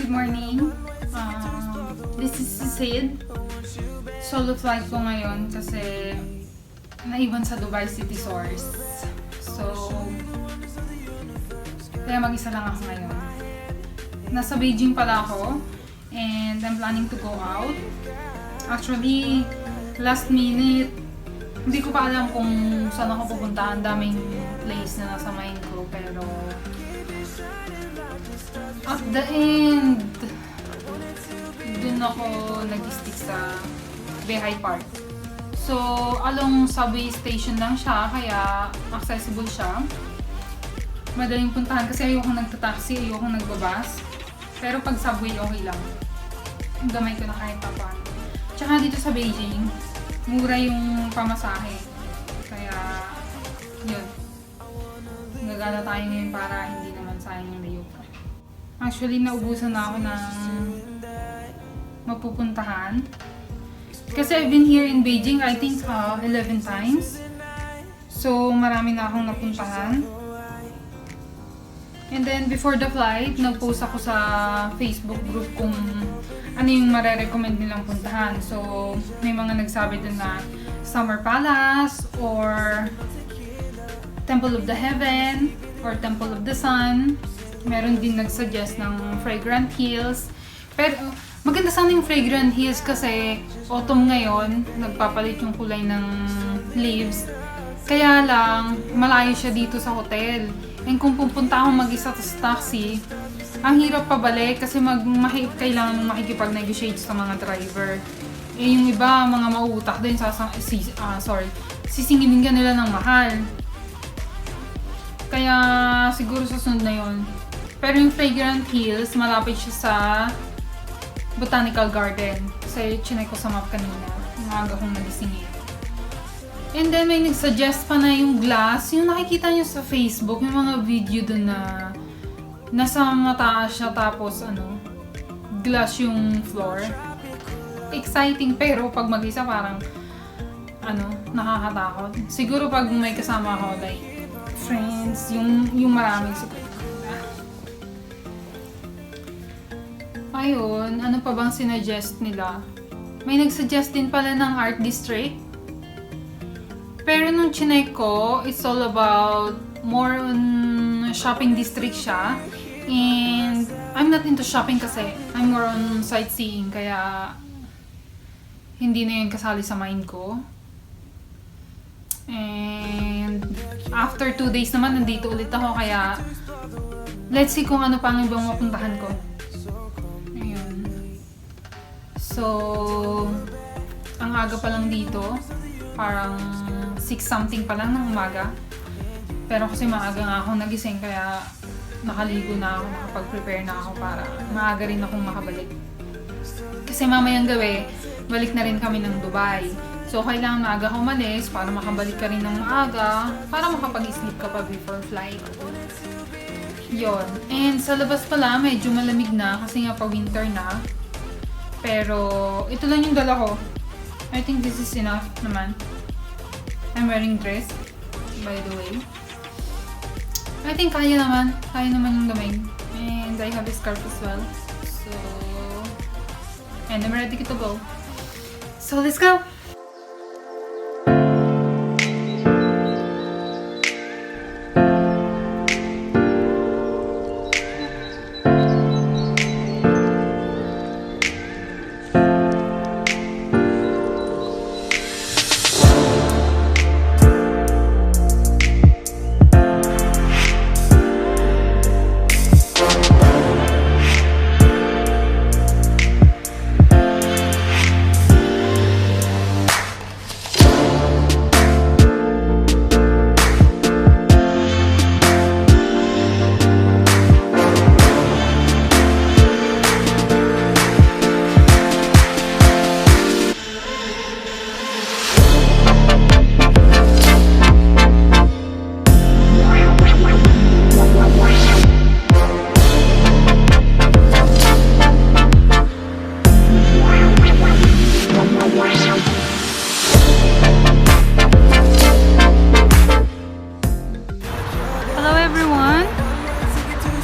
Good morning. This is Sid. Solo flight ko ngayon kasi naiwan sa Dubai City Source. So, kaya mag-isa lang ako ngayon. Nasa Beijing pala ako and I'm planning to go out. Actually, last minute, hindi ko pa alam kung saan ako pupunta. Ang daming place na nasa mind ko pero at the end, dun ako nag-stick sa Beihai Park. So, along subway station lang siya, kaya accessible siya. Madaling puntahan kasi ayokong nagta-taxi, ayokong nagbabas. Pero pag subway, okay lang. Gamay ko na kahit pa paano. Tsaka dito sa Beijing, mura yung pamasahe. Kaya, yun. Nagana tayo ngayon para hindi naman sayang yung layo. Actually, naubusan na ako ng mapupuntahan. Kasi I've been here in Beijing, I think 11 times. So, marami na akong napuntahan. And then, before the flight, nag-post ako sa Facebook group kung ano yung marerecommend nilang puntahan. So, may mga nagsabi dun na Summer Palace or Temple of the Heaven or Temple of the Sun. Meron din nagsuggest ng Fragrant Hills. Pero maganda sana yung Fragrant Hills kasi autumn ngayon, nagpapalit yung kulay ng leaves. Kaya lang, malayo siya dito sa hotel. And kung pupunta akong mag-isa sa taxi, ang hirap pabalik kasi kailangan mong makikipag-negotiate sa mga driver. Eh yung iba, mga mauutak din, sisingilin ka nila ng mahal. Kaya siguro sa sunod na yun. Pero yung Fragrant Hills, malapit siya sa Botanical Garden. Kasi chinay ko sa map kanina. Umaga kong nagising eh. And then may nagsuggest pa na yung glass. Yung nakikita nyo sa Facebook, yung mga video dun na nasa mataas siya tapos glass yung floor. Exciting pero pag mag-isa parang nakakatakot. Siguro pag may kasama ako like friends, yung maraming support. Ayun, ano pa bang sinuggest nila? May nagsuggest din pala ng art district. Pero nung chinek ko, it's all about more on shopping district siya. And I'm not into shopping kasi I'm more on sightseeing. Kaya hindi na yun kasali sa mind ko. And after 2 days naman, nandito ulit ako. Kaya let's see kung ano pa ang ibang mapuntahan ko. So, ang aga pa lang dito, parang 6 something pa lang ng umaga. Pero kasi maaga nga akong nagising kaya nakaligo na ako, nakapag-prepare na ako para maaga rin akong makabalik. Kasi mamayang gabi, balik na rin kami ng Dubai. So, kailangan maaga ako umalis para makabalik ka rin ng maaga para makapag-sleep ka pa before flight. Yon. And sa labas pala, medyo malamig na kasi nga pa winter na. Pero, ito lang yung dala ko. I think this is enough naman. I'm wearing dress, by the way. I think kaya naman yung lamig. And I have a scarf as well. So, and I'm ready to go. So, let's go!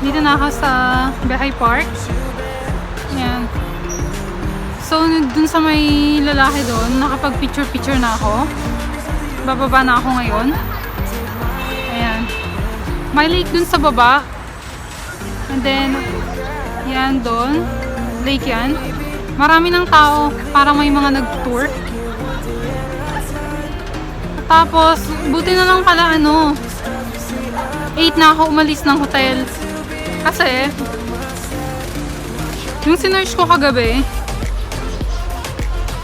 Dito na ako sa Beihai Park. Ayan. So, dun sa may lalaki doon, nakapag-picture-picture na ako. Bababa na ako ngayon. Ayan. May lake dun sa baba. And then, yan doon. Lake yan. Marami ng tao. Parang may mga nag-tour. Tapos, buti na lang pala 8 na ako umalis ng hotel. Kasi, yung sinearch ko kagabi,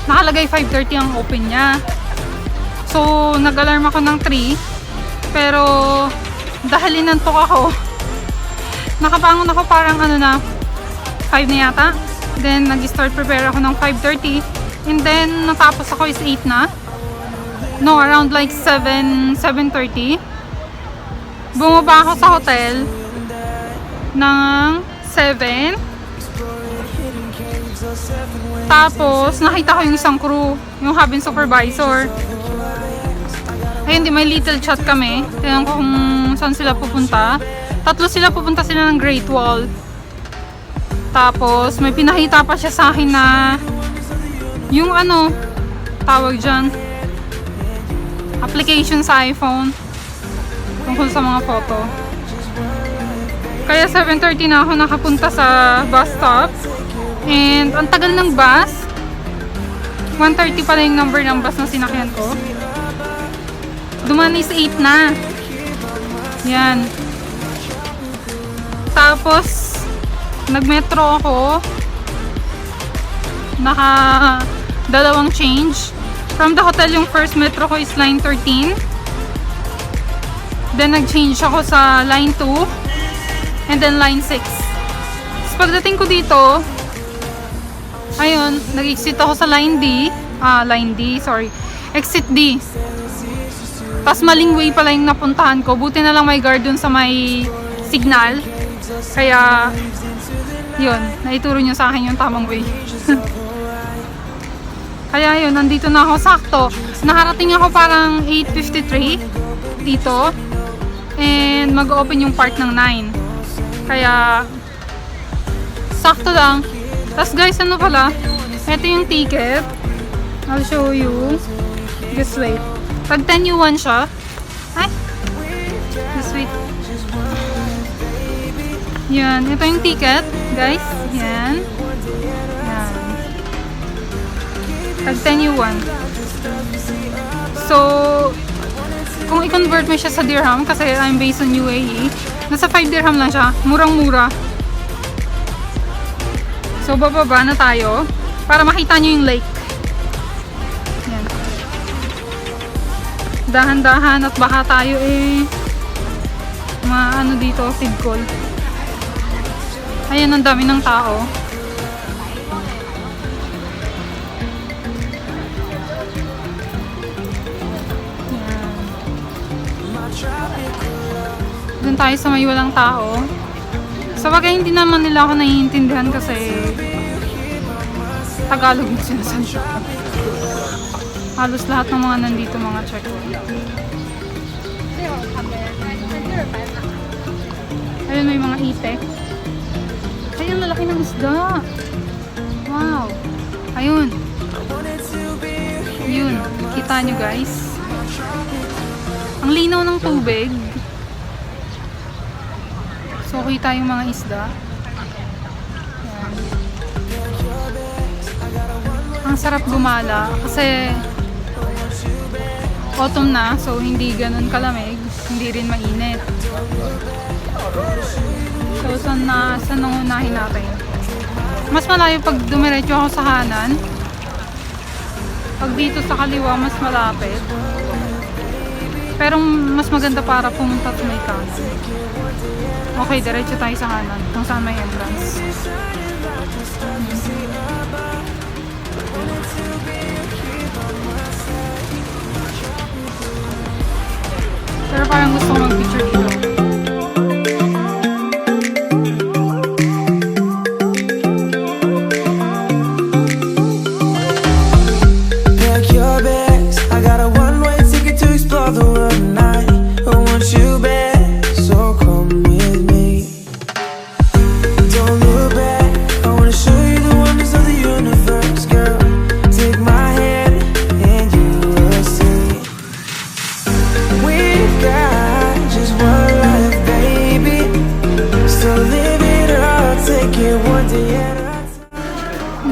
nakalagay 5:30 ang open niya. So, nag-alarm ako ng 3. Pero, dahil inantok ako, nakabangon ako parang 5 na yata. Then, nag-start prepare ako ng 5:30. And then, natapos ako is 8 na. No, around like 7:30. Bumaba ako sa hotel ng 7. Tapos, nakita ko yung isang crew, yung cabin supervisor. Ayun, di may little chat kami. Tingnan ko kung saan sila pupunta. 3 sila, pupunta sila ng Great Wall. Tapos, may pinakita pa siya sa akin na yung tawag dyan, application sa iPhone tungkol sa mga photo. Kaya 7:30 na ako nakapunta sa bus stop. And ang tagal ng bus. 1:30 pala yung number ng bus na sinakyan ko. Duman is 8 na. Yan. Tapos nagmetro ako. Naka dalawang change. From the hotel, yung first metro ko is line 13. Then nag-change ako sa line 2. And then line 6. So, pagdating ko dito, ayun, nag-exit ako sa line D. Exit D. Tapos maling way pala yung napuntahan ko. Buti na lang may guard dun sa may signal. Kaya, yun, naituro nyo sa akin yung tamang way. Kaya yun, nandito na ako sakto. Nakarating ako parang 8:53 dito. And mag-open yung park ng 9. Kaya, sakto lang. Tapos guys, pala? Ito yung ticket. I'll show you. Just wait. Pag 10 yuan siya. Ay! Just wait. Yan. Ito yung ticket, guys. Yan. Yan. Pag 10 yuan. So, kung i-convert mo siya sa dirham, kasi I'm based on UAE, nasa 5 dirham lang siya. Murang-mura. So, bababa na tayo para makita nyo yung lake. Yan. Dahan-dahan at baka tayo dito, sigkol. Ayan, ang dami ng tao. Yan. Doon tayo sa may walang tao. Sa bagay, hindi naman nila ako naiintindihan kasi Tagalog yung sinasabi. Halos lahat ng mga nandito mga check. Ayun, may mga itek. Ayun, lalaki ng isda. Wow. Ayun. Yun. Kita nyo guys. Ang linaw ng tubig. So, kita yung mga isda. Ayan. Ang sarap gumala kasi autumn na, so hindi ganun kalamig, hindi rin mainit. So, saan nangunahin natin? Mas malayo pag dumiretso ako sa kanan. Pag dito sa kaliwa, mas malapit. Pero mas maganda para pumunta sa may kanan. Okay, diretso tayo sa kanan kung saan may entrance. Pero parang gusto ko mag-picture dito. Don't look back.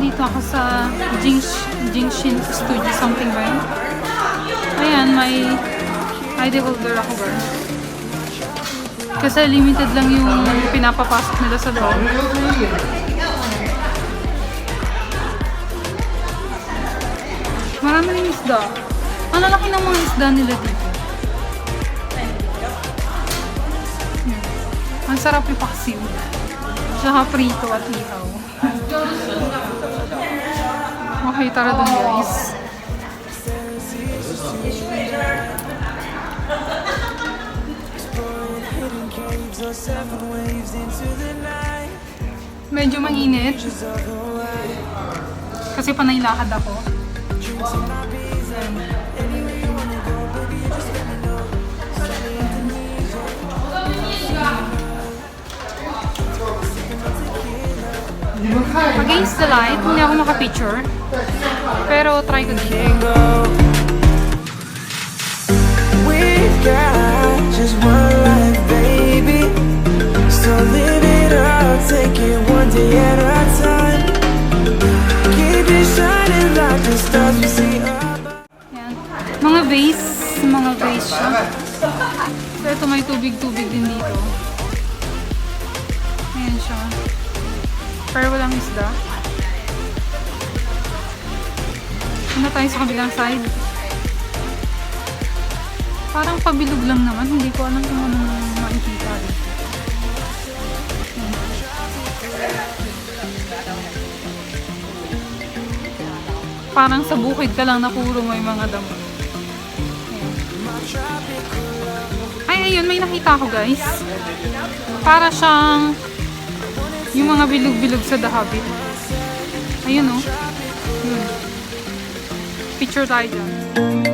nandito ako sa Jingshin Studio, something ba yun? Ayan, may ID holder ako ba? Kasi limited lang yung pinapapasok nila sa loob. Marami rin isda. Ang lalaki ng mga isda nila dito. Ang sarap ipaksiw. Tsaka prito at ihaw. Okay, tara dun guys. Medyo mainit. Kasi panay lakad ako. Against the light, hindi ako makapicture. Pero try ko din. We've got just one life, baby. So live it up, take it one day at a time. Keep it shining like the stars we see up. Yan. Mga vase siya. So ito may tubig-tubig din dito. Ayan siya. Pero walang isda. Ano tayo sa kabilang side? Parang pabilog lang naman. Hindi ko alam kung anong makikita dito. Parang sa bukid ka lang na puro may mga damo. Ay, ayun. May nakita ko guys. Para siyang yung mga bilog-bilog sa The Hobbit. Ayun oh. Yun. Picture tayo dyan.